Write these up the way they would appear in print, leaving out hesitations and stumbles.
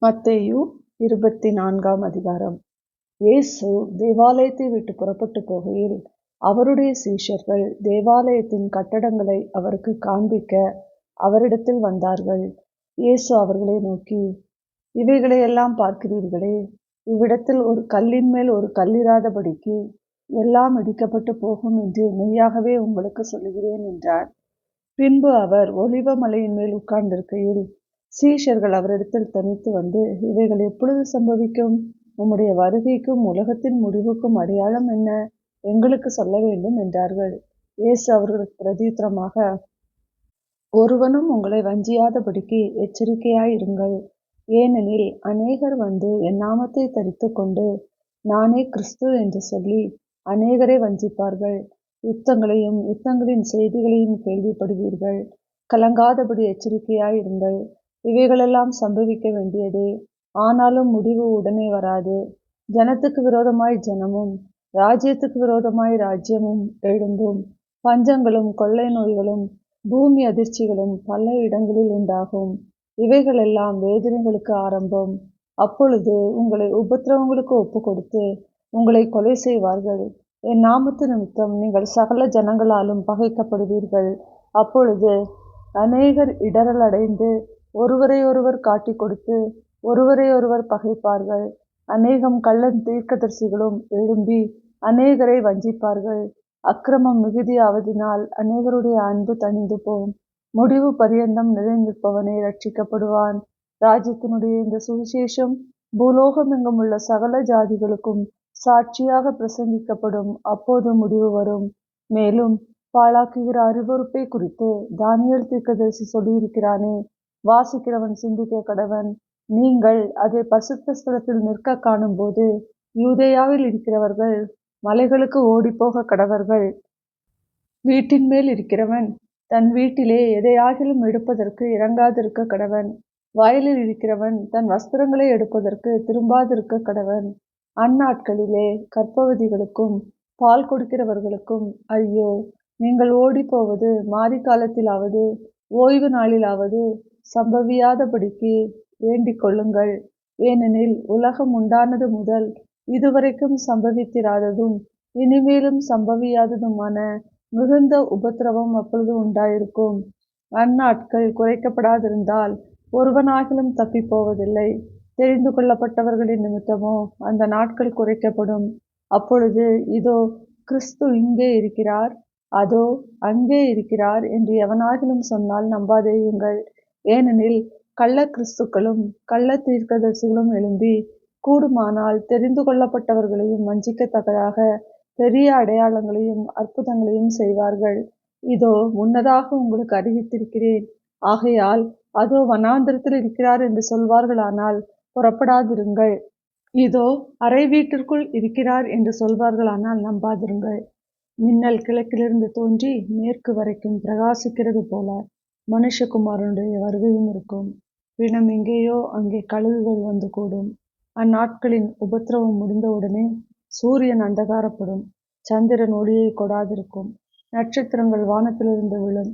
மத்தேயு 24ஆம் அதிகாரம். இயேசு தேவாலயத்தை விட்டு புறப்பட்டு போகையில் அவருடைய சீஷர்கள் தேவாலயத்தின் கட்டடங்களை அவருக்கு காண்பிக்க அவரிடத்தில் வந்தார்கள். இயேசு அவர்களை நோக்கி, இவைகளையெல்லாம் பார்க்கிறீர்களே, இவ்விடத்தில் ஒரு கல்லின் மேல் ஒரு கல்லிராதபடிக்கு எல்லாம் இடிக்கப்பட்டு போகும் என்று மெய்யாகவே உங்களுக்கு சொல்லுகிறேன் என்றார். பின்பு அவர் ஒலிவ மலையின் மேல் உட்கார்ந்திருக்கையில் சீஷர்கள் அவரிடத்தில் தனித்து வந்து, இவைகள் எப்பொழுது சம்பவிக்கும்? உம்முடைய வருகைக்கும் உலகத்தின் முடிவுக்கும் அடையாளம் என்ன? எங்களுக்கு சொல்ல வேண்டும் என்றார்கள். இயேசு அவர்களுக்கு பிரதியுத்தரமாக, ஒருவனும் உங்களை வஞ்சியாதபடிக்கு எச்சரிக்கையாயிருங்கள். ஏனெனில் அநேகர் வந்து என் நாமத்தை தரித்துக் கொண்டு நானே கிறிஸ்து என்று சொல்லி அநேகரை வஞ்சிப்பார்கள். யுத்தங்களின் செய்திகளையும் கேள்விப்படுவீர்கள். கலங்காதபடி எச்சரிக்கையாயிருங்கள். இவைகளெல்லாம் சம்பவிக்க வேண்டியதே, ஆனாலும் முடிவு உடனே வராது. ஜனத்துக்கு விரோதமாய் ஜனமும் ராஜ்யத்துக்கு விரோதமாய் ராஜ்யமும் எழும்பும். பஞ்சங்களும் கொள்ளை நோய்களும் பூமி அதிர்ச்சிகளும் பல இடங்களில் உண்டாகும். இவைகளெல்லாம் வேதனைகளுக்கு ஆரம்பம். அப்பொழுது உங்களை உபத்திரவங்களுக்கு ஒப்பு கொடுத்து உங்களை கொலை செய்வார்கள். என் நாமத்து நிமித்தம் நீங்கள் சகல ஜனங்களாலும் பகைக்கப்படுவீர்கள். அப்பொழுது அநேகர் இடறலடைந்து ஒருவரையொருவர் காட்டிக் கொடுத்து ஒருவரையொருவர் பகைப்பார்கள். அநேகம் கள்ளத் தீர்க்கதரிசிகளும் எழும்பி அநேகரை வஞ்சிப்பார்கள். அக்கிரமம் மிகுதியாவதினால் அநேகருடைய அன்பு தணிந்து போம். முடிவு பரியந்தம் நிலைநிற்பவனே ரட்சிக்கப்படுவான். ராஜ்யத்தினுடைய இந்த சுவிசேஷம் பூலோகமெங்கும் உள்ள சகல ஜாதிகளுக்கும் சாட்சியாக பிரசங்கிக்கப்படும். அப்போது முடிவு வரும். மேலும் பாழாக்குகிற அருவருப்பை குறித்து தானியேல் தீர்க்கதரிசி சொல்லியிருக்கிறானே, வாசிக்கிறவன் சிந்திக்க கடவன். நீங்கள் அதை பரிசுத்த ஸ்தலத்தில் நிற்க காணும்போது யூதேயாவில் இருக்கிறவர்கள் மலைகளுக்கு ஓடிப்போக கடவர்கள். வீட்டின் மேல் இருக்கிறவன் தன் வீட்டிலே எதையாகிலும் எடுப்பதற்கு இறங்காதிருக்க கடவன். வயலில் இருக்கிறவன் தன் வஸ்திரங்களை எடுப்பதற்கு திரும்பாதிருக்க கடவன். அந்நாட்களிலே கர்ப்பவதிகளுக்கும் பால் கொடுக்கிறவர்களுக்கும் ஐயோ! நீங்கள் ஓடிப்போவது மாரிகாலத்திலாவது ஓய்வு நாளிலாவது சம்பவியாதபடிக்கு வேண்டிக் கொள்ளுங்கள். ஏனெனில் உலகம் உண்டானது முதல் இதுவரைக்கும் சம்பவித்திராததும் இனிமேலும் சம்பவியாததுமான மிகுந்த உபத்திரவம் அப்பொழுது உண்டாயிருக்கும். அந்நாட்கள் குறைக்கப்படாதிருந்தால் ஒருவனாகிலும் தப்பி போவதில்லை. தெரிந்து கொள்ளப்பட்டவர்களின் நிமித்தமோ அந்த நாட்கள் குறைக்கப்படும். அப்பொழுது இதோ கிறிஸ்து இங்கே இருக்கிறார், அதோ அங்கே இருக்கிறார் என்று எவனாகிலும் சொன்னால் நம்பாதேயுங்கள். ஏனெனில் கள்ள கிறிஸ்துக்களும் கள்ள தீர்க்கதரிசிகளும் எழும்பி கூடுமானால் தெரிந்து கொள்ளப்பட்டவர்களையும் வஞ்சிக்கத்தக்கதாக பெரிய அடையாளங்களையும் அற்புதங்களையும் செய்வார்கள். இதோ முன்னதாக உங்களுக்கு அறிவித்திருக்கிறேன். ஆகையால் அதோ வனாந்திரத்தில் இருக்கிறார் என்று சொல்வார்களானால் புறப்படாதிருங்கள். இதோ அறை வீட்டிற்குள் இருக்கிறார் என்று சொல்வார்களானால் நம்பாதிருங்கள். மின்னல் கிழக்கிலிருந்து தோன்றி மேற்கு வரைக்கும் பிரகாசிக்கிறது போல மனுஷகுமாரனுடைய வருகையும் இருக்கும். பிணம் எங்கேயோ அங்கே கழுகுகள் வந்து கூடும். அந்நாட்களின் உபத்திரவம் முடிந்தவுடனே சூரியன் அந்தகாரப்படும், சந்திரன் ஒளியை கொடாதிருக்கும், நட்சத்திரங்கள் வானத்திலிருந்து விழும்,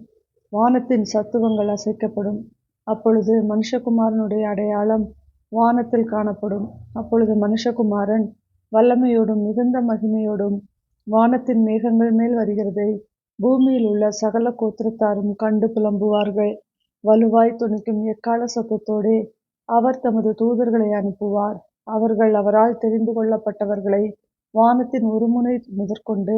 வானத்தின் சத்துவங்கள் அசைக்கப்படும். அப்பொழுது மனுஷகுமாரனுடைய அடையாளம் வானத்தில் காணப்படும். அப்பொழுது மனுஷகுமாரன் வல்லமையோடும் மிகுந்த மகிமையோடும் வானத்தின் மேகங்கள் மேல் வருகிறதை பூமியில் உள்ள சகல கோத்திரத்தாரும் கண்டு புலம்புவார்கள். வலுவாய் துணிக்கும் எக்கால சத்தத்தோடே அவர் தமது தூதர்களை அனுப்புவார். அவர்கள் அவரால் தெரிந்து கொள்ளப்பட்டவர்களை வானத்தின் ஒருமுனை முதற்கொண்டு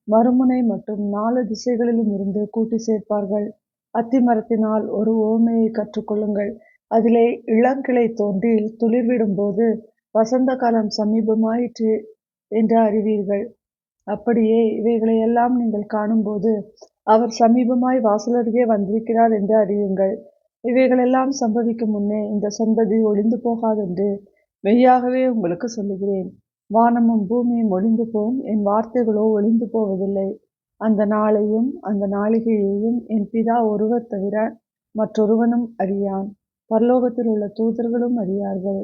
மறுமுனை மட்டும் 4 திசைகளிலும் இருந்து கூட்டி சேர்ப்பார்கள். அத்திமரத்தினால் ஒரு உவமையை கற்றுக்கொள்ளுங்கள். அதிலே இளங்கிளை தோன்றி துளிர்விடும்போது வசந்த காலம் சமீபமாயிற்று என்று அறிவீர்கள். அப்படியே இவைகளையெல்லாம் நீங்கள் காணும்போது அவர் சமீபமாய் வாசலருகே வந்திருக்கிறார் என்று அறியுங்கள். இவைகளெல்லாம் சம்பவிக்கும் முன்னே இந்த சந்ததி ஒளிந்து போகாதென்று மெய்யாகவே உங்களுக்கு சொல்லுகிறேன். வானமும் பூமியும் ஒளிந்து போம், என் வார்த்தைகளோ ஒளிந்து போவதில்லை. அந்த நாளையும் அந்த நாளிகையையும் என் பிதா ஒருவர் தவிர மற்றொருவனும் அறியான். பரலோகத்தில் உள்ள தூதர்களும் அறியார்கள்.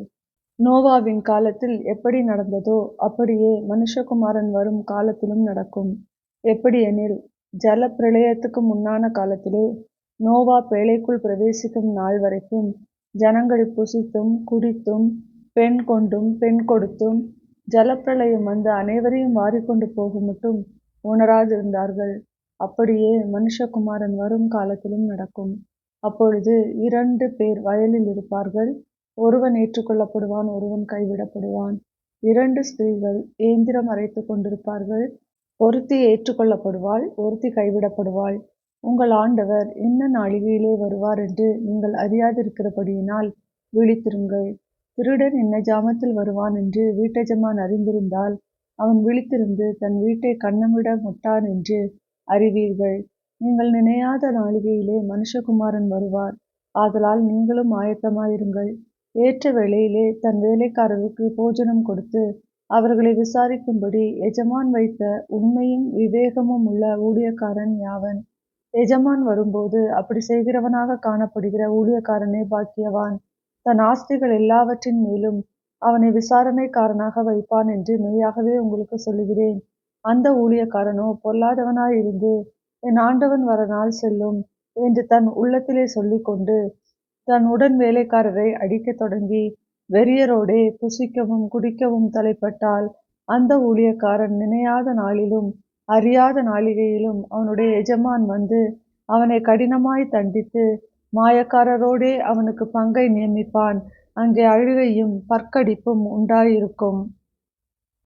நோவாவின் காலத்தில் எப்படி நடந்ததோ அப்படியே மனுஷகுமாரன் வரும் காலத்திலும் நடக்கும். எப்படியெனில் ஜல பிரளயத்துக்கு முன்னான காலத்திலே நோவா பேழைக்குள் பிரவேசிக்கும் நாள் வரைக்கும் ஜனங்கள் புசித்தும் குடித்தும் பெண் கொண்டும் பெண் கொடுத்தும் ஜலப்பிரளயம் வந்து அனைவரையும் வாரிக்கொண்டு போகும் மட்டும் உணராதிருந்தார்கள். அப்படியே மனுஷகுமாரன் வரும் காலத்திலும் நடக்கும். அப்பொழுது 2 பேர் வயலில் இருப்பார்கள். ஒருவன் ஏற்றுக்கொள்ளப்படுவான், ஒருவன் கைவிடப்படுவான். 2 ஸ்திரீகள் ஏந்திரம் அரைத்துக் கொண்டிருப்பார்கள். ஒருத்தி ஏற்றுக்கொள்ளப்படுவாள், ஒருத்தி கைவிடப்படுவாள். உங்கள் ஆண்டவர் என்ன நாழிகையிலே வருவார் என்று நீங்கள் அறியாதிருக்கிறபடியினால் விழித்திருங்கள். திருடன் என்ன ஜாமத்தில் வருவான் என்று வீட்டெஜமான் அறிந்திருந்தால் அவன் விழித்திருந்து தன் வீட்டைக் கன்னமிட முட்டான் என்று அறிவீர்கள். நீங்கள் நினையாத நாழிகையிலே மனுஷகுமாரன் வருவார். ஆதலால் நீங்களும் ஆயத்தமாயிருங்கள். ஏற்ற வேளையிலே தன் வேலைக்காரருக்கு போஜனம் கொடுத்து அவர்களை விசாரிக்கும்படி எஜமான் வைத்த உண்மையும் விவேகமும் உள்ள ஊழியக்காரன் யாவன்? எஜமான் வரும்போது அப்படி செய்கிறவனாக காணப்படுகிற ஊழியக்காரனே பாக்கியவான். தன் ஆஸ்திகள் எல்லாவற்றின் மேலும் அவனை விசாரணைக்காரனாக வைப்பான் என்று மெய்யாகவே உங்களுக்கு சொல்லுகிறேன். அந்த ஊழியக்காரனோ பொல்லாதவனாயிருந்து என் ஆண்டவன் வர நாள் செல்லும் என்று தன் உள்ளத்திலே சொல்லிக்கொண்டு தன் உடன் வேலைக்காரரை அடிக்கத் தொடங்கி வெறியரோடே புசிக்கவும் குடிக்கவும் தலைப்பட்டால் அந்த ஊழியக்காரன் நினையாத நாளிலும் அறியாத நாளிகையிலும் அவனுடைய எஜமான் வந்து அவனை கடினமாய் தண்டித்து மாயக்காரரோடே அவனுக்கு பங்கை நியமிப்பான். அங்கே அழுகையும் பற்கடிப்பும் உண்டாயிருக்கும்.